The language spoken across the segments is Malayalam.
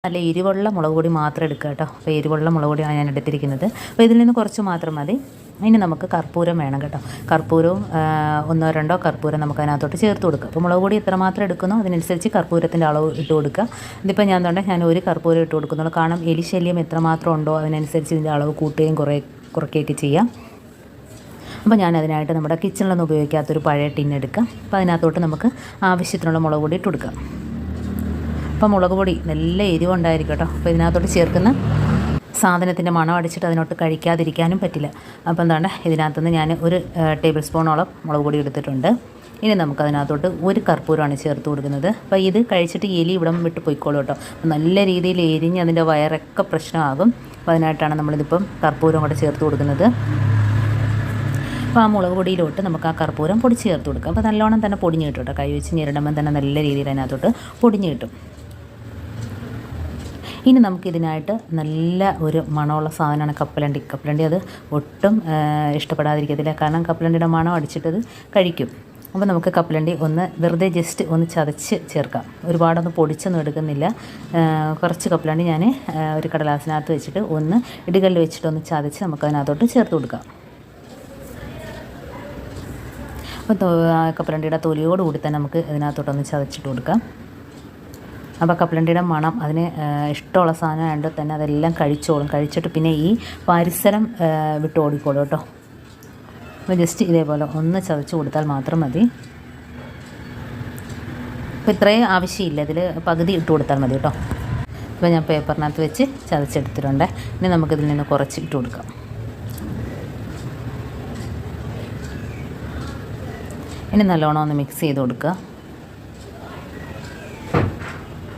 നല്ല എരിവുള്ള മുളക് പൊടി മാത്രം എടുക്കുക കേട്ടോ. അപ്പോൾ എരിവുള്ള മുളക് പൊടിയാണ് ഞാൻ എടുത്തിരിക്കുന്നത്. അപ്പോൾ ഇതിൽ നിന്ന് കുറച്ച് മാത്രം മതി. ഇനി നമുക്ക് കർപ്പൂരം വേണം കേട്ടോ. കർപ്പൂരവും 1-2 കർപ്പൂരം നമുക്ക് അതിനകത്തോട്ട് ചേർത്ത് കൊടുക്കുക. അപ്പോൾ മുളക് പൊടി എത്രമാത്രം എടുക്കുന്നോ അതിനനുസരിച്ച് കർപ്പൂരത്തിൻ്റെ അളവ് ഇട്ട് കൊടുക്കുക. ഇതിപ്പോൾ ഞാൻ ഒരു കർപ്പൂരം ഇട്ട് കൊടുക്കുന്നുള്ളൂ. കാരണം എലിശല്യം എത്രമാത്രം ഉണ്ടോ അതിനനുസരിച്ച് ഇതിൻ്റെ അളവ് കൂട്ടുകയും കുറയ്ക്കുകയൊക്കെ ചെയ്യാം. അപ്പോൾ ഞാൻ അതിനായിട്ട് നമ്മുടെ കിച്ചണിലൊന്നും ഉപയോഗിക്കാത്തൊരു പഴയ ടിന്നെടുക്കാം. അപ്പോൾ അതിനകത്തോട്ട് നമുക്ക് ആവശ്യത്തിനുള്ള മുളക് പൊടി ഇട്ട് കൊടുക്കാം. അപ്പോൾ മുളക് പൊടി നല്ല എരിവുണ്ടായിരിക്കും കേട്ടോ. അപ്പോൾ ഇതിനകത്തോട്ട് ചേർക്കുന്ന സാധനത്തിൻ്റെ മണം അടിച്ചിട്ട് അതിനോട്ട് കഴിക്കാതിരിക്കാനും പറ്റില്ല. അപ്പോൾ എന്താണ് ഇതിനകത്തുനിന്ന് ഞാൻ 1 ടേബിൾ സ്പൂണോളം മുളക് പൊടി എടുത്തിട്ടുണ്ട്. ഇനി നമുക്കതിനകത്തോട്ട് 1 കർപ്പൂരമാണ് ചേർത്ത് കൊടുക്കുന്നത്. അപ്പോൾ ഇത് കഴിച്ചിട്ട് എലി ഇവിടം വിട്ട് പോയിക്കോളൂ കേട്ടോ. നല്ല രീതിയിൽ എരിഞ്ഞ് അതിൻ്റെ വയറൊക്കെ പ്രശ്നമാകും. അപ്പോൾ അതിനായിട്ടാണ് നമ്മളിതിപ്പം കർപ്പൂരം കൂടെ ചേർത്ത് കൊടുക്കുന്നത്. അപ്പോൾ ആ മുളക് പൊടിയിലോട്ട് നമുക്ക് ആ കർപ്പൂരം പൊടിച്ച് ചേർത്ത് കൊടുക്കാം. അപ്പോൾ നല്ലോണം തന്നെ പൊടിഞ്ഞ് കിട്ടും കേട്ടോ. കൈ വെച്ച് ഞെരടുമ്പം തന്നെ നല്ല രീതിയിൽ അതിനകത്തോട്ട് പൊടിഞ്ഞ് കിട്ടും. ഇനി നമുക്കിതിനായിട്ട് നല്ല ഒരു മണമുള്ള സാധനമാണ് കപ്പലണ്ടി. കപ്പലണ്ടി അത് ഒട്ടും ഇഷ്ടപ്പെടാതിരിക്കത്തില്ല. കാരണം കപ്പലണ്ടിയുടെ മണം അടിച്ചിട്ടത് കഴിക്കും. അപ്പോൾ നമുക്ക് കപ്പലണ്ടി വെറുതെ ജസ്റ്റ് ഒന്ന് ചതച്ച് ചേർക്കാം. ഒരുപാടൊന്നും പൊടിച്ചൊന്നും എടുക്കുന്നില്ല. കുറച്ച് കപ്പലണ്ടി ഞാൻ ഒരു കടലാസിനകത്ത് വെച്ചിട്ട് ഇടികല്ല് വെച്ചിട്ടൊന്ന് ചതച്ച് നമുക്കതിനകത്തോട്ട് ചേർത്ത് കൊടുക്കാം. അപ്പോൾ കപ്പലണ്ടിയുടെ തൊലിയോടുകൂടി തന്നെ നമുക്ക് ഇതിനകത്തോട്ടൊന്ന് ചതച്ചിട്ട് കൊടുക്കാം. അപ്പോൾ കപ്പലണ്ടിയുടെ മണം അതിന് ഇഷ്ടമുള്ള സാധനമായതുകൊണ്ട് തന്നെ അതെല്ലാം കഴിച്ചോളും. കഴിച്ചിട്ട് പിന്നെ ഈ പരിസരം വിട്ട് ഓടിക്കോളും കേട്ടോ. അപ്പോൾ ജസ്റ്റ് ഇതേപോലെ ഒന്ന് ചതച്ച് കൊടുത്താൽ മാത്രം മതി. അപ്പോൾ ഇത്രയും ആവശ്യമില്ല, ഇതിൽ പകുതി ഇട്ട് കൊടുത്താൽ മതി കേട്ടോ. അപ്പോൾ ഞാൻ പേപ്പറിനകത്ത് വെച്ച് ചതച്ചെടുത്തിട്ടുണ്ട്. ഇനി നമുക്കിതിൽ നിന്ന് കുറച്ച് ഇട്ട് കൊടുക്കാം. ഇനി നല്ലോണം ഒന്ന് മിക്സ് ചെയ്ത് കൊടുക്കുക.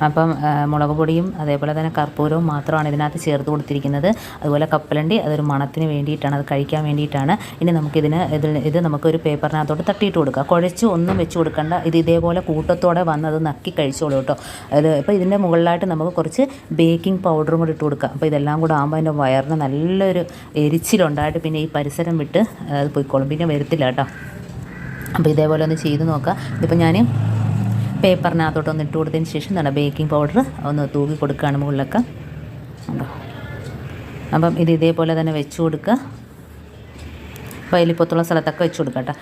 അപ്പം മുളക് പൊടിയും അതേപോലെ തന്നെ കർപ്പൂരവും മാത്രമാണ് ഇതിനകത്ത് ചേർത്ത് കൊടുത്തിരിക്കുന്നത്. അതുപോലെ കപ്പലണ്ടി അതൊരു മണത്തിന് വേണ്ടിയിട്ടാണ്, അത് കഴിക്കാൻ വേണ്ടിയിട്ടാണ്. ഇനി ഇത് നമുക്കൊരു പേപ്പറിനകത്തോട്ട് തട്ടിയിട്ട് കൊടുക്കുക. കുഴച്ച് ഒന്നും വെച്ച് കൊടുക്കണ്ട. ഇതേപോലെ കൂട്ടത്തോടെ വന്നത് നക്കി കഴിച്ചോളൂ കേട്ടോ. ഇപ്പോൾ ഇതിൻ്റെ മുകളിലായിട്ട് നമുക്ക് കുറച്ച് ബേക്കിംഗ് പൗഡറും കൂടി ഇട്ട് കൊടുക്കുക. അപ്പോൾ ഇതെല്ലാം കൂടെ ആകുമ്പോൾ അതിൻ്റെ വയറിന് നല്ലൊരു എരിച്ചിലുണ്ടായിട്ട് പിന്നെ ഈ പരിസരം വിട്ട് അത് പോയിക്കോളും, പിന്നെ വരത്തില്ല കേട്ടോ. അപ്പോൾ ഇതേപോലെ ഒന്ന് ചെയ്ത് നോക്കുക. ഇതിപ്പോൾ ഞാൻ പേപ്പറിനകത്തോട്ടൊന്ന് ഇട്ട് കൊടുത്തതിന് ശേഷം എന്താണ് ബേക്കിംഗ് പൗഡർ ഒന്ന് തൂക്കി കൊടുക്കുകയാണ് മുകളിലൊക്കെ. അപ്പം ഇതേപോലെ തന്നെ വെച്ച് കൊടുക്കുക. അപ്പോൾ എലിപ്പൊത്തുള്ള സ്ഥലത്തൊക്കെ വെച്ച് കൊടുക്കാം കേട്ടോ.